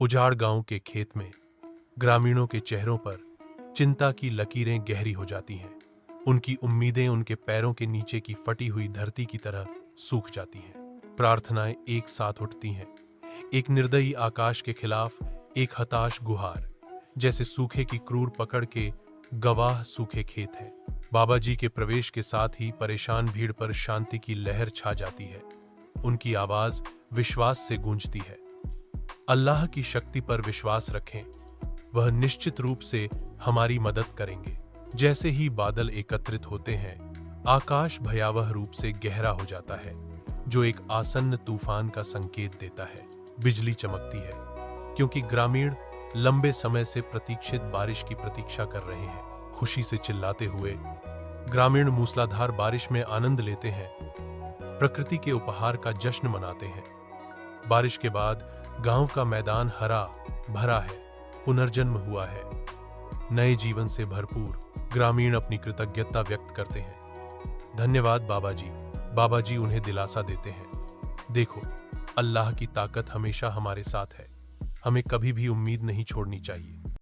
उजाड़ गांव के खेत में ग्रामीणों के चेहरों पर चिंता की लकीरें गहरी हो जाती हैं। उनकी उम्मीदें उनके पैरों के नीचे की फटी हुई धरती की तरह सूख जाती हैं। प्रार्थनाएं एक साथ उठती हैं, एक निर्दयी आकाश के खिलाफ, एक हताश गुहार। जैसे सूखे की क्रूर पकड़ के गवाह सूखे खेत हैं। बाबा जी के प्रवेश के साथ ही परेशान भीड़ पर शांति की लहर छा जाती है। उनकी आवाज विश्वास से गूंजती है। अल्लाह की शक्ति पर विश्वास रखें, वह निश्चित रूप से हमारी मदद करेंगे। जैसे ही बादल एकत्रित होते हैं, आकाश भयावह रूप से गहरा हो जाता है, जो एक आसन्न तूफान का संकेत देता है। बिजली चमकती है, क्योंकि ग्रामीण लंबे समय से प्रतीक्षित बारिश की प्रतीक्षा कर रहे हैं। खुशी से चिल्लाते हुए ग्रामीण मूसलाधार बारिश में आनंद लेते हैं, प्रकृति के उपहार का जश्न मनाते हैं। बारिश के बाद गांव का मैदान हरा भरा है, पुनर्जन्म हुआ है, नए जीवन से भरपूर। ग्रामीण अपनी कृतज्ञता व्यक्त करते हैं। धन्यवाद बाबा जी। बाबा जी उन्हें दिलासा देते हैं, देखो, अल्लाह की ताकत हमेशा हमारे साथ है, हमें कभी भी उम्मीद नहीं छोड़नी चाहिए।